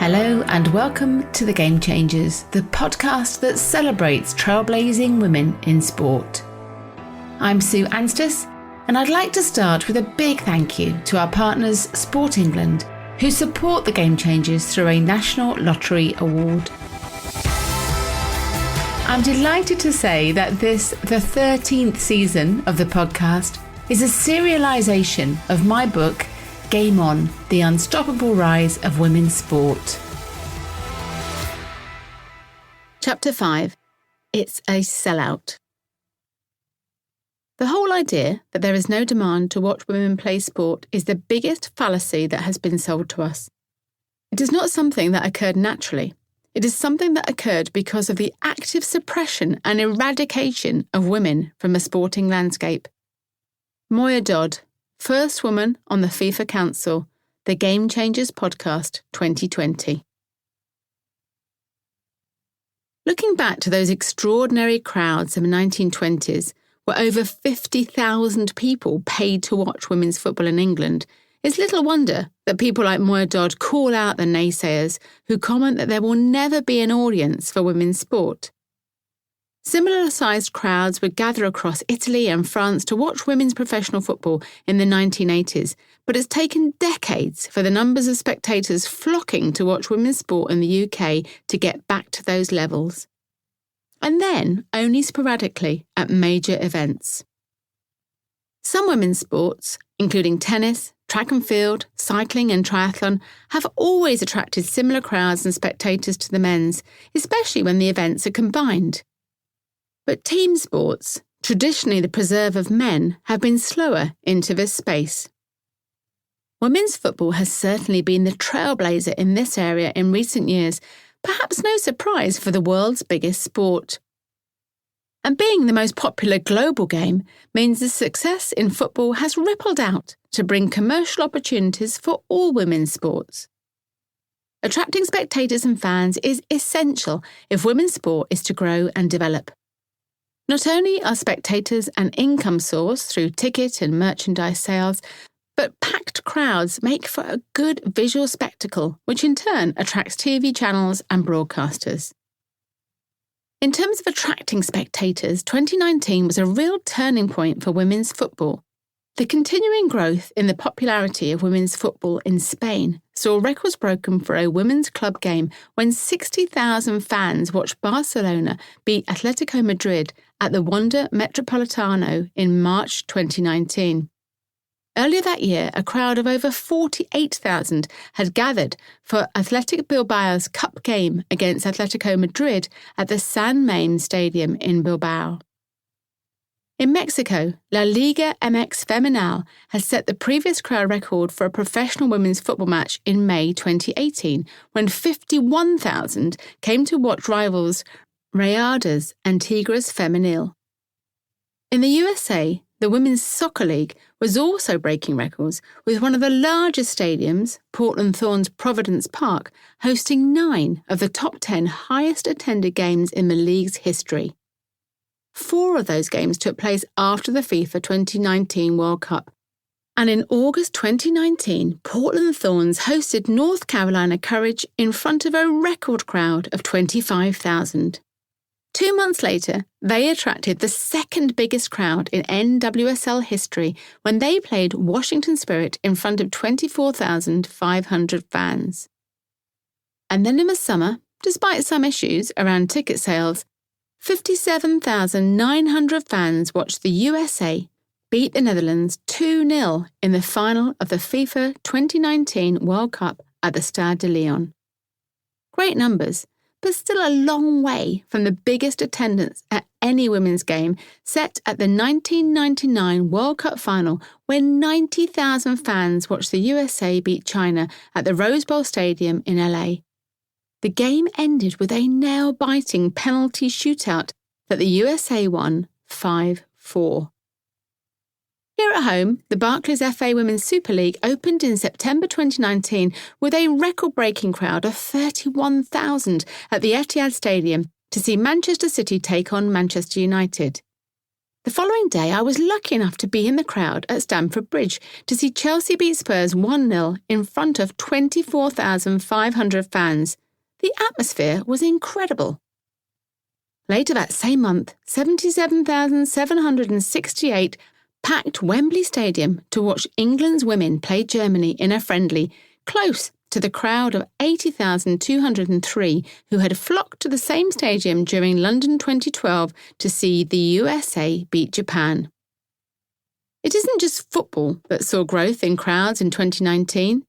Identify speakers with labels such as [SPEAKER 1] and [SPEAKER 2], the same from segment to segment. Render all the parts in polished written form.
[SPEAKER 1] Hello and welcome to The Game Changers, the podcast that celebrates trailblazing women in sport. I'm Sue Anstiss, and I'd like to start with a big thank you to our partners Sport England, who support The Game Changers through a National Lottery Award. I'm delighted to say that this, the 13th season of the podcast, is a serialisation of my book, Game On, The Unstoppable Rise of Women's Sport. Chapter 5. It's a sellout. The whole idea that there is no demand to watch women play sport is the biggest fallacy that has been sold to us. It is not something that occurred naturally. It is something that occurred because of the active suppression and eradication of women from a sporting landscape. Moya Dodd, first woman on the FIFA Council, The Game Changers Podcast 2020. Looking back to those extraordinary crowds of the 1920s, where over 50,000 people paid to watch women's football in England, it's little wonder that people like Moya Dodd call out the naysayers who comment that there will never be an audience for women's sport. Similar-sized crowds would gather across Italy and France to watch women's professional football in the 1980s, but it's taken decades for the numbers of spectators flocking to watch women's sport in the UK to get back to those levels. And then only sporadically at major events. Some women's sports, including tennis, track and field, cycling and triathlon, have always attracted similar crowds and spectators to the men's, especially when the events are combined. But team sports, traditionally the preserve of men, have been slower into this space. Women's football has certainly been the trailblazer in this area in recent years, perhaps no surprise for the world's biggest sport. And being the most popular global game means the success in football has rippled out to bring commercial opportunities for all women's sports. Attracting spectators and fans is essential if women's sport is to grow and develop. Not only are spectators an income source through ticket and merchandise sales, but packed crowds make for a good visual spectacle, which in turn attracts TV channels and broadcasters. In terms of attracting spectators, 2019 was a real turning point for women's football. The continuing growth in the popularity of women's football in Spain saw records broken for a women's club game when 60,000 fans watched Barcelona beat Atletico Madrid at the Wanda Metropolitano in March 2019. Earlier that year, a crowd of over 48,000 had gathered for Athletic Bilbao's cup game against Atletico Madrid at the San Main Stadium in Bilbao. In Mexico, La Liga MX Femenil has set the previous crowd record for a professional women's football match in May 2018, when 51,000 came to watch rivals Rayadas and Tigres Femenil. In the USA, the Women's Soccer League was also breaking records, with one of the largest stadiums, Portland Thorns Providence Park, hosting 9 of the top 10 highest attended games in the league's history. 4 of those games took place after the FIFA 2019 World Cup. And in August 2019, Portland Thorns hosted North Carolina Courage in front of a record crowd of 25,000. 2 months later, they attracted the second biggest crowd in NWSL history when they played Washington Spirit in front of 24,500 fans. And then in the summer, despite some issues around ticket sales, 57,900 fans watched the USA beat the Netherlands 2-0 in the final of the FIFA 2019 World Cup at the Stade de Lyon. Great numbers, but still a long way from the biggest attendance at any women's game set at the 1999 World Cup final, when 90,000 fans watched the USA beat China at the Rose Bowl Stadium in LA. The game ended with a nail-biting penalty shootout that the USA won 5-4. Here at home, the Barclays FA Women's Super League opened in September 2019 with a record-breaking crowd of 31,000 at the Etihad Stadium to see Manchester City take on Manchester United. The following day, I was lucky enough to be in the crowd at Stamford Bridge to see Chelsea beat Spurs 1-0 in front of 24,500 fans. The atmosphere was incredible. Later that same month, 77,768 packed Wembley Stadium to watch England's women play Germany in a friendly, close to the crowd of 80,203 who had flocked to the same stadium during London 2012 to see the USA beat Japan. It isn't just football that saw growth in crowds in 2019.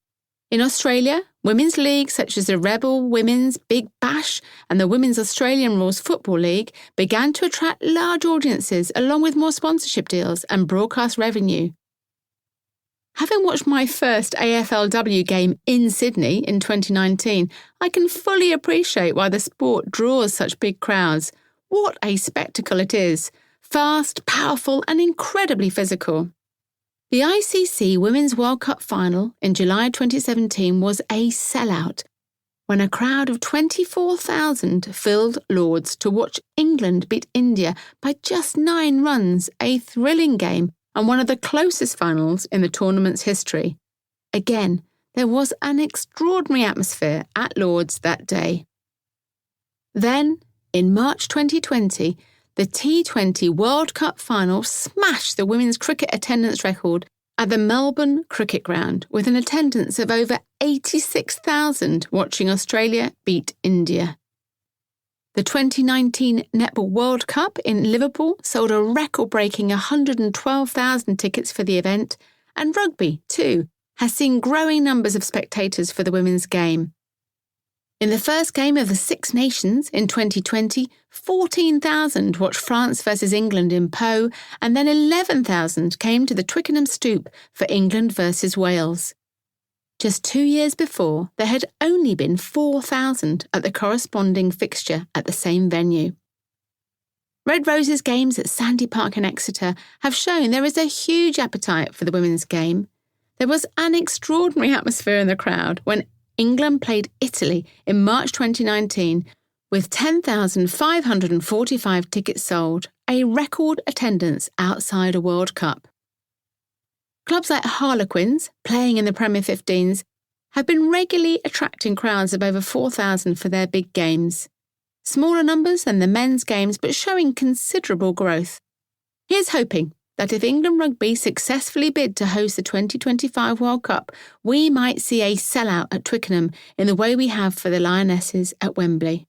[SPEAKER 1] In Australia, women's leagues such as the Rebel Women's Big Bash and the Women's Australian Rules Football League began to attract large audiences along with more sponsorship deals and broadcast revenue. Having watched my first AFLW game in Sydney in 2019, I can fully appreciate why the sport draws such big crowds. What a spectacle it is! Fast, powerful, and incredibly physical. The ICC Women's World Cup final in July 2017 was a sellout, when a crowd of 24,000 filled Lord's to watch England beat India by just 9 runs, a thrilling game and one of the closest finals in the tournament's history. Again, there was an extraordinary atmosphere at Lord's that day. Then, in March 2020, the T20 World Cup final smashed the women's cricket attendance record at the Melbourne Cricket Ground with an attendance of over 86,000 watching Australia beat India. The 2019 Netball World Cup in Liverpool sold a record-breaking 112,000 tickets for the event, and rugby, too, has seen growing numbers of spectators for the women's game. In the first game of the Six Nations in 2020, 14,000 watched France versus England in Po, and then 11,000 came to the Twickenham Stoop for England versus Wales. Just 2 years before, there had only been 4,000 at the corresponding fixture at the same venue. Red Roses games at Sandy Park in Exeter have shown there is a huge appetite for the women's game. There was an extraordinary atmosphere in the crowd when England played Italy in March 2019 with 10,545 tickets sold, a record attendance outside a World Cup. Clubs like Harlequins, playing in the Premier 15s, have been regularly attracting crowds of over 4,000 for their big games. Smaller numbers than the men's games, but showing considerable growth. Here's hoping that if England Rugby successfully bid to host the 2025 World Cup, we might see a sellout at Twickenham in the way we have for the Lionesses at Wembley.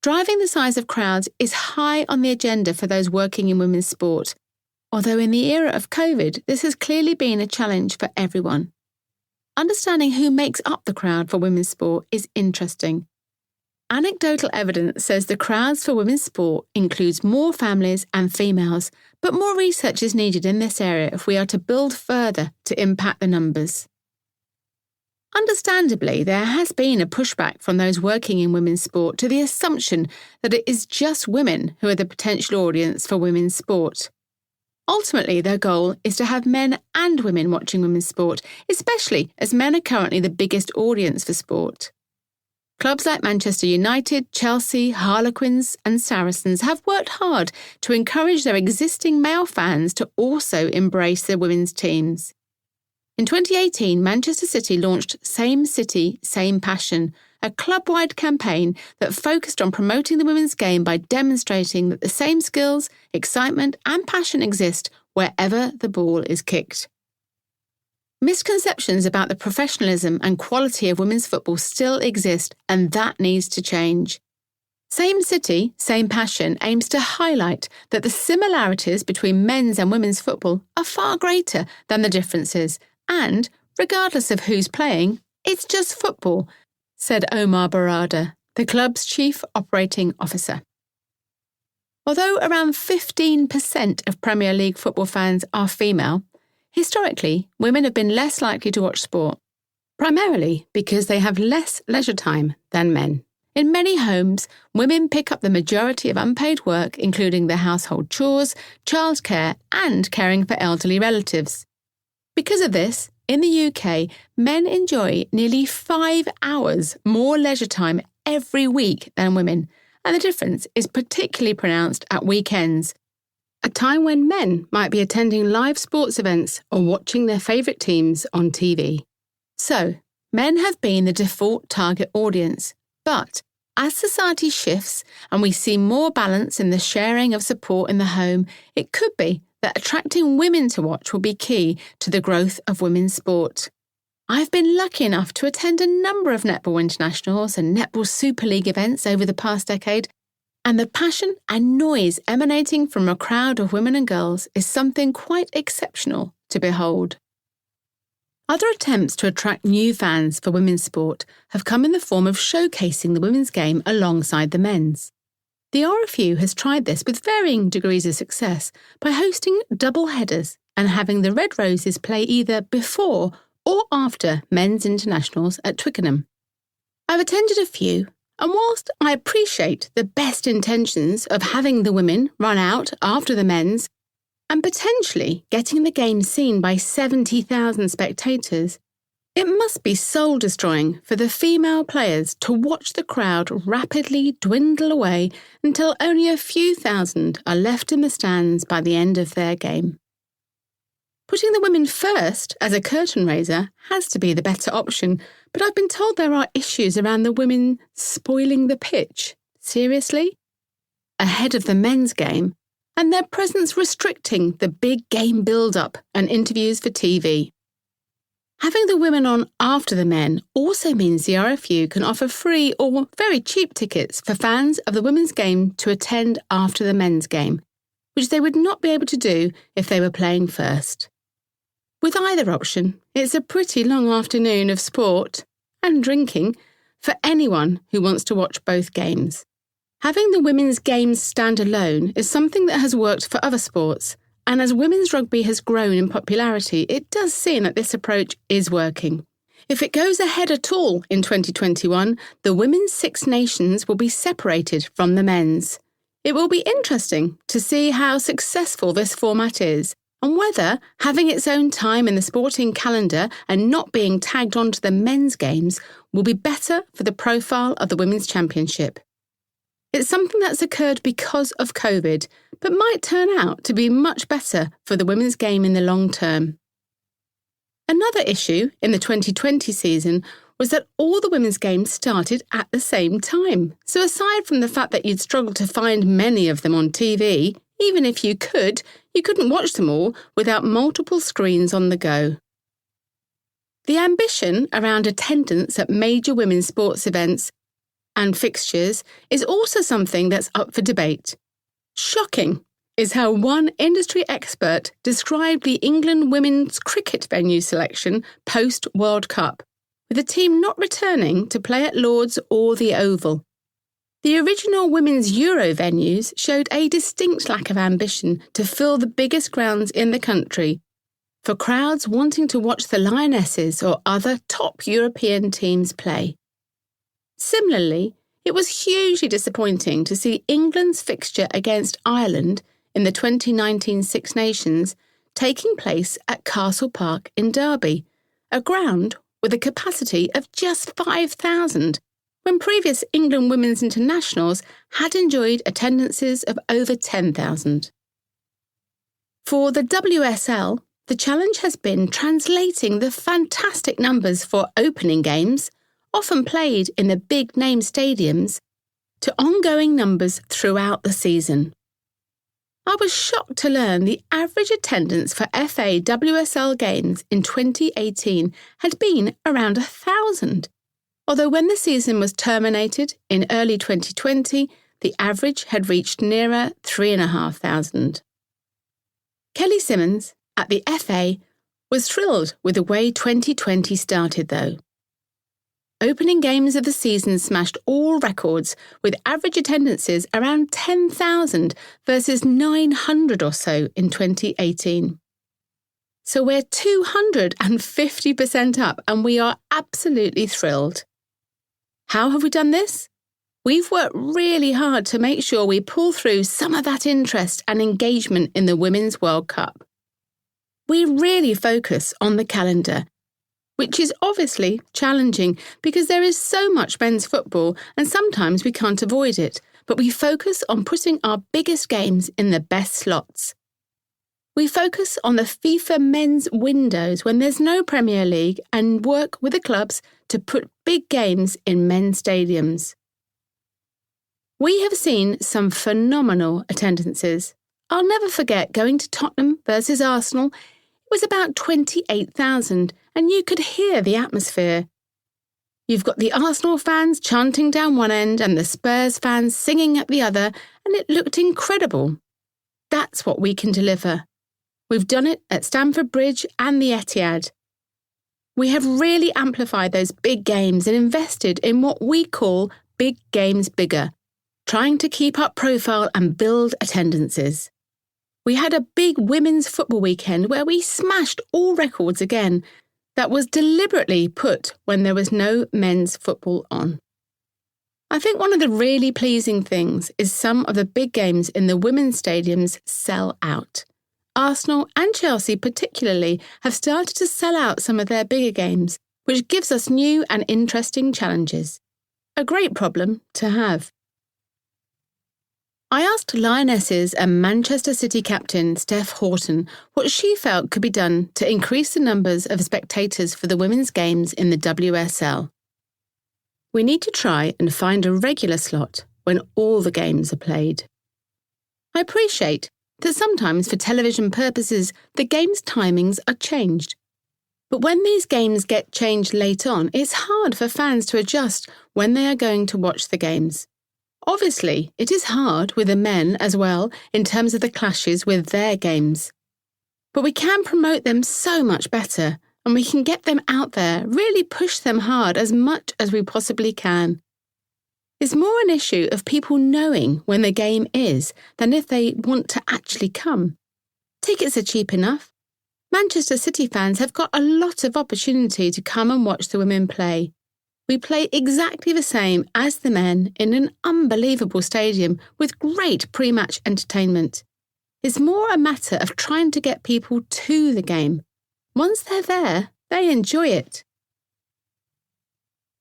[SPEAKER 1] Driving the size of crowds is high on the agenda for those working in women's sport, although in the era of COVID, this has clearly been a challenge for everyone. Understanding who makes up the crowd for women's sport is interesting. Anecdotal evidence says the crowds for women's sport includes more families and females, but more research is needed in this area if we are to build further to impact the numbers. Understandably, there has been a pushback from those working in women's sport to the assumption that it is just women who are the potential audience for women's sport. Ultimately, their goal is to have men and women watching women's sport, especially as men are currently the biggest audience for sport. Clubs like Manchester United, Chelsea, Harlequins and Saracens have worked hard to encourage their existing male fans to also embrace their women's teams. In 2018, Manchester City launched Same City, Same Passion, a club-wide campaign that focused on promoting the women's game by demonstrating that the same skills, excitement and passion exist wherever the ball is kicked. Misconceptions about the professionalism and quality of women's football still exist, and that needs to change. Same City, Same Passion aims to highlight that the similarities between men's and women's football are far greater than the differences, and, regardless of who's playing, it's just football, said Omar Barada, the club's chief operating officer. Although around 15% of Premier League football fans are female, historically, women have been less likely to watch sport, primarily because they have less leisure time than men. In many homes, women pick up the majority of unpaid work, including the household chores, childcare, and caring for elderly relatives. Because of this, in the UK, men enjoy nearly 5 hours more leisure time every week than women, and the difference is particularly pronounced at weekends. a time when men might be attending live sports events or watching their favourite teams on TV. So, men have been the default target audience, but as society shifts and we see more balance in the sharing of support in the home, it could be that attracting women to watch will be key to the growth of women's sport. I've been lucky enough to attend a number of netball internationals and netball Super League events over the past decade, and the passion and noise emanating from a crowd of women and girls is something quite exceptional to behold. Other attempts to attract new fans for women's sport have come in the form of showcasing the women's game alongside the men's. The RFU has tried this with varying degrees of success by hosting double headers and having the Red Roses play either before or after men's internationals at Twickenham. I've attended a few, and whilst I appreciate the best intentions of having the women run out after the men's, and potentially getting the game seen by 70,000 spectators, it must be soul-destroying for the female players to watch the crowd rapidly dwindle away until only a few thousand are left in the stands by the end of their game. Putting the women first as a curtain raiser has to be the better option, but I've been told there are issues around the women spoiling the pitch. Seriously? Ahead of the men's game, and their presence restricting the big game build-up and interviews for TV. Having the women on after the men also means the RFU can offer free or very cheap tickets for fans of the women's game to attend after the men's game, which they would not be able to do if they were playing first. With either option, it's a pretty long afternoon of sport and drinking for anyone who wants to watch both games. Having the women's games stand alone is something that has worked for other sports, and as women's rugby has grown in popularity, it does seem that this approach is working. If it goes ahead at all in 2021, the Women's Six Nations will be separated from the men's. It will be interesting to see how successful this format is, and whether having its own time in the sporting calendar and not being tagged onto the men's games will be better for the profile of the Women's Championship. It's something that's occurred because of COVID, but might turn out to be much better for the women's game in the long term. Another issue in the 2020 season was that all the women's games started at the same time. So aside from the fact that you'd struggle to find many of them on TV, even if you couldn't watch them all without multiple screens on the go. The ambition around attendance at major women's sports events and fixtures is also something that's up for debate. Shocking is how one industry expert described the England women's cricket venue selection post-World Cup, with the team not returning to play at Lord's or the Oval. The original women's Euro venues showed a distinct lack of ambition to fill the biggest grounds in the country for crowds wanting to watch the Lionesses or other top European teams play. Similarly, it was hugely disappointing to see England's fixture against Ireland in the 2019 Six Nations taking place at Castle Park in Derby, a ground with a capacity of just 5,000, when previous England women's internationals had enjoyed attendances of over 10,000. For the WSL, the challenge has been translating the fantastic numbers for opening games, often played in the big-name stadiums, to ongoing numbers throughout the season. I was shocked to learn the average attendance for FA WSL games in 2018 had been around 1,000, although when the season was terminated in early 2020, the average had reached nearer 3,500. Kelly Simmons, at the FA, was thrilled with the way 2020 started, though. Opening games of the season smashed all records, with average attendances around 10,000 versus 900 or so in 2018. So we're 250% up, and we are absolutely thrilled. How have we done this? We've worked really hard to make sure we pull through some of that interest and engagement in the Women's World Cup. We really focus on the calendar, which is obviously challenging because there is so much men's football and sometimes we can't avoid it, but we focus on putting our biggest games in the best slots. We focus on the FIFA men's windows when there's no Premier League and work with the clubs to put big games in men's stadiums. We have seen some phenomenal attendances. I'll never forget going to Tottenham versus Arsenal. It was about 28,000 and you could hear the atmosphere. You've got the Arsenal fans chanting down one end and the Spurs fans singing at the other, and it looked incredible. That's what we can deliver. We've done it at Stamford Bridge and the Etihad. We have really amplified those big games and invested in what we call big games bigger, trying to keep up profile and build attendances. We had a big women's football weekend where we smashed all records again. That was deliberately put when there was no men's football on. I think one of the really pleasing things is some of the big games in the women's stadiums sell out. Arsenal and Chelsea particularly have started to sell out some of their bigger games, which gives us new and interesting challenges. A great problem to have. I asked Lionesses and Manchester City captain Steph Houghton what she felt could be done to increase the numbers of spectators for the women's games in the WSL. We need to try and find a regular slot when all the games are played. I appreciate that sometimes for television purposes the game's timings are changed. But when these games get changed late on, it's hard for fans to adjust when they are going to watch the games. Obviously, it is hard with the men as well in terms of the clashes with their games. But we can promote them so much better, and we can get them out there, really push them hard as much as we possibly can. It's more an issue of people knowing when the game is than if they want to actually come. Tickets are cheap enough. Manchester City fans have got a lot of opportunity to come and watch the women play. We play exactly the same as the men in an unbelievable stadium with great pre-match entertainment. It's more a matter of trying to get people to the game. Once they're there, they enjoy it.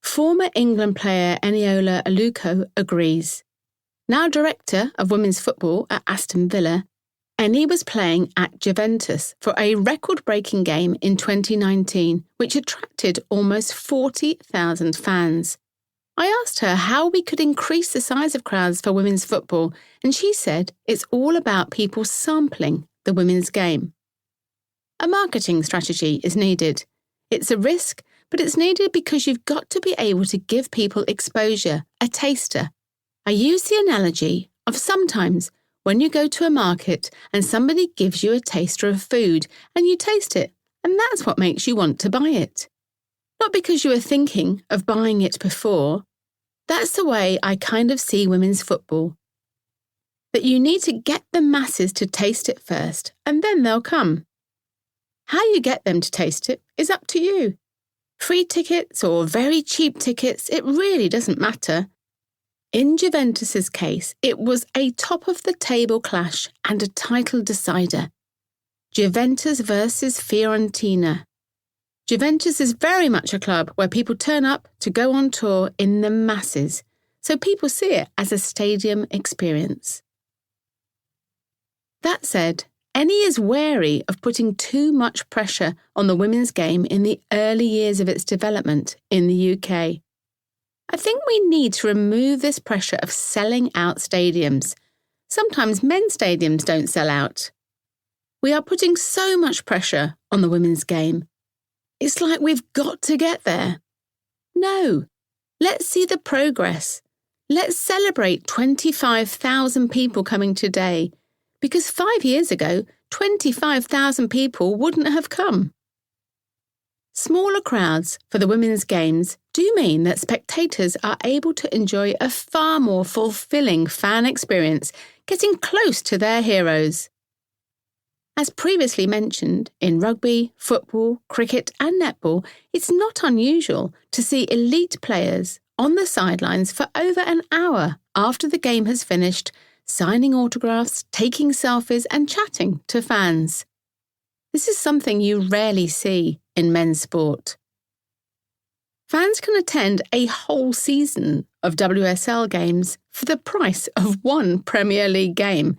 [SPEAKER 1] Former England player Eniola Aluko agrees. Now director of women's football at Aston Villa, Eni was playing at Juventus for a record-breaking game in 2019, which attracted almost 40,000 fans. I asked her how we could increase the size of crowds for women's football, and she said it's all about people sampling the women's game. A marketing strategy is needed. It's a risk, but it's needed because you've got to be able to give people exposure, a taster. I use the analogy of sometimes when you go to a market and somebody gives you a taster of food and you taste it, and that's what makes you want to buy it. Not because you were thinking of buying it before. That's the way I kind of see women's football. That you need to get the masses to taste it first, and then they'll come. How you get them to taste it is up to you. Free tickets or very cheap tickets, it really doesn't matter. In Juventus's case, it was a top-of-the-table clash and a title decider. Juventus versus Fiorentina. Juventus is very much a club where people turn up to go on tour in the masses, so people see it as a stadium experience. That said, Eni is wary of putting too much pressure on the women's game in the early years of its development in the UK. I think we need to remove this pressure of selling out stadiums. Sometimes men's stadiums don't sell out. We are putting so much pressure on the women's game. It's like we've got to get there. No, let's see the progress. Let's celebrate 25,000 people coming today, because 5 years ago, 25,000 people wouldn't have come. Smaller crowds for the women's games do mean that spectators are able to enjoy a far more fulfilling fan experience, getting close to their heroes. As previously mentioned, in rugby, football, cricket and netball, it's not unusual to see elite players on the sidelines for over an hour after the game has finished, signing autographs, taking selfies and chatting to fans. This is something you rarely see in men's sport. Fans can attend a whole season of WSL games for the price of one Premier League game.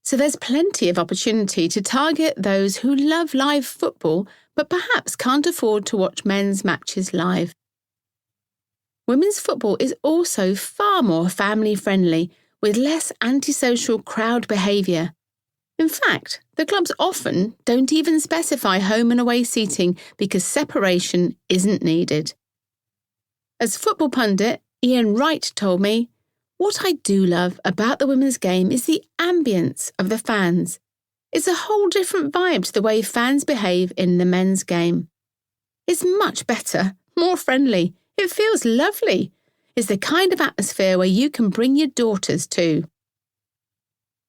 [SPEAKER 1] So there's plenty of opportunity to target those who love live football but perhaps can't afford to watch men's matches live. Women's football is also far more family-friendly, with less antisocial crowd behaviour. In fact, the clubs often don't even specify home and away seating because separation isn't needed. As football pundit Ian Wright told me, "What I do love about the women's game is the ambience of the fans. It's a whole different vibe to the way fans behave in the men's game. It's much better, more friendly. It feels lovely. It's the kind of atmosphere where you can bring your daughters to."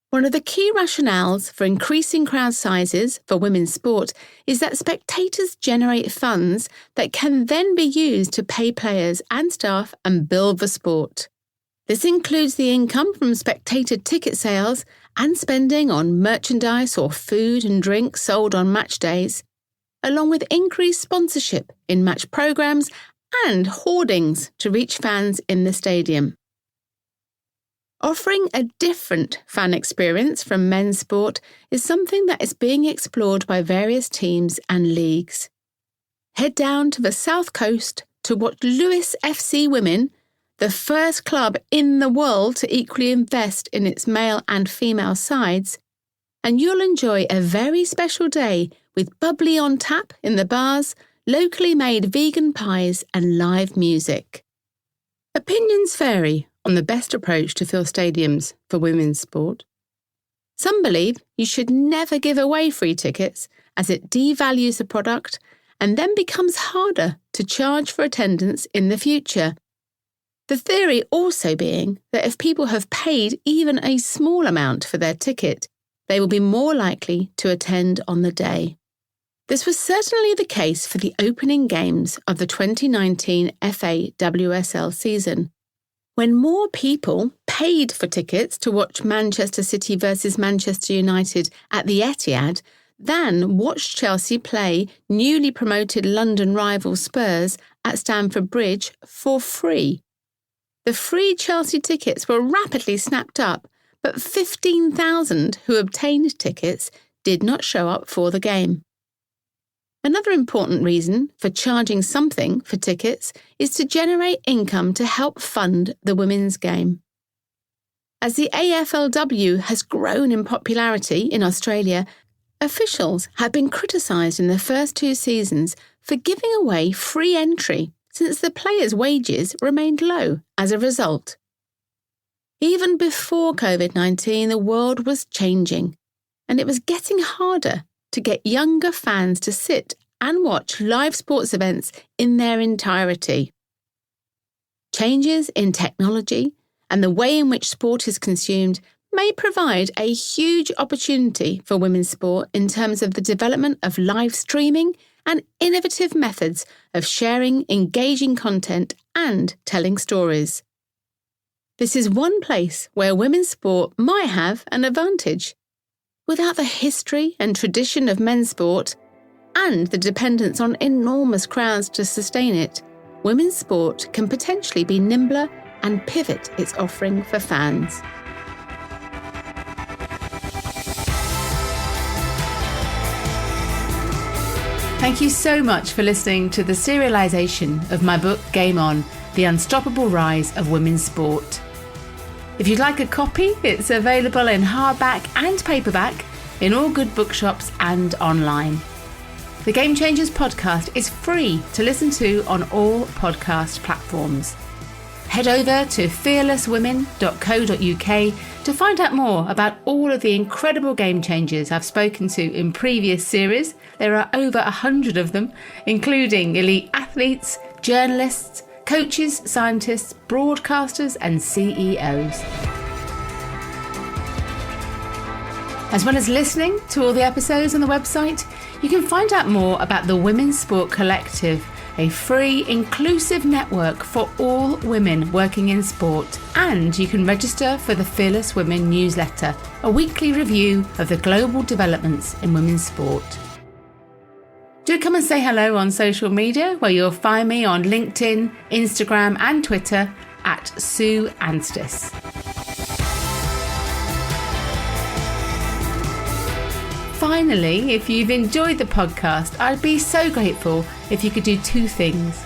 [SPEAKER 1] One of the key rationales for increasing crowd sizes for women's sport is that spectators generate funds that can then be used to pay players and staff and build the sport. This includes the income from spectator ticket sales and spending on merchandise or food and drink sold on match days, along with increased sponsorship in match programmes and hoardings to reach fans in the stadium. Offering a different fan experience from men's sport is something that is being explored by various teams and leagues. Head down to the South Coast to watch Lewes FC Women, the first club in the world to equally invest in its male and female sides, and you'll enjoy a very special day with bubbly on tap in the bars, locally made vegan pies and live music. Opinions vary on the best approach to fill stadiums for women's sport. Some believe you should never give away free tickets as it devalues the product and then becomes harder to charge for attendance in the future. The theory also being that if people have paid even a small amount for their ticket, they will be more likely to attend on the day. This was certainly the case for the opening games of the 2019 FA WSL season, when more people paid for tickets to watch Manchester City versus Manchester United at the Etihad than watched Chelsea play newly promoted London rival Spurs at Stamford Bridge for free. The free Chelsea tickets were rapidly snapped up, but 15,000 who obtained tickets did not show up for the game. Another important reason for charging something for tickets is to generate income to help fund the women's game. As the AFLW has grown in popularity in Australia, officials have been criticised in the first 2 seasons for giving away free entry since the players' wages remained low as a result. Even before COVID-19, the world was changing, and it was getting harder to get younger fans to sit and watch live sports events in their entirety. Changes in technology and the way in which sport is consumed may provide a huge opportunity for women's sport in terms of the development of live streaming and innovative methods of sharing engaging content and telling stories. This is one place where women's sport might have an advantage. Without the history and tradition of men's sport, and the dependence on enormous crowds to sustain it, women's sport can potentially be nimbler and pivot its offering for fans. Thank you so much for listening to the serialisation of my book Game On, The Unstoppable Rise of Women's Sport. If you'd like a copy, it's available in hardback and paperback in all good bookshops and online. The Game Changers podcast is free to listen to on all podcast platforms. Head over to fearlesswomen.co.uk to find out more about all of the incredible game changers I've spoken to in previous series. There are over 100 of them, including elite athletes, journalists, coaches, scientists, broadcasters and CEOs. As well as listening to all the episodes on the website, you can find out more about the Women's Sport Collective, a free, inclusive network for all women working in sport. And you can register for the Fearless Women newsletter, a weekly review of the global developments in women's sport. Do come and say hello on social media, where you'll find me on LinkedIn, Instagram and Twitter at Sue Anstiss. Finally, if you've enjoyed the podcast, I'd be so grateful if you could do two things.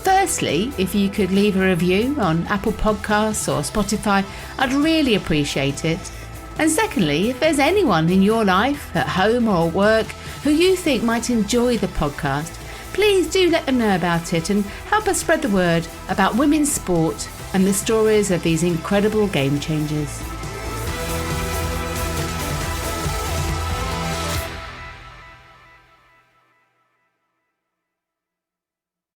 [SPEAKER 1] Firstly, if you could leave a review on Apple Podcasts or Spotify, I'd really appreciate it. And secondly, if there's anyone in your life, at home or at work, who you think might enjoy the podcast, please do let them know about it and help us spread the word about women's sport and the stories of these incredible game changers.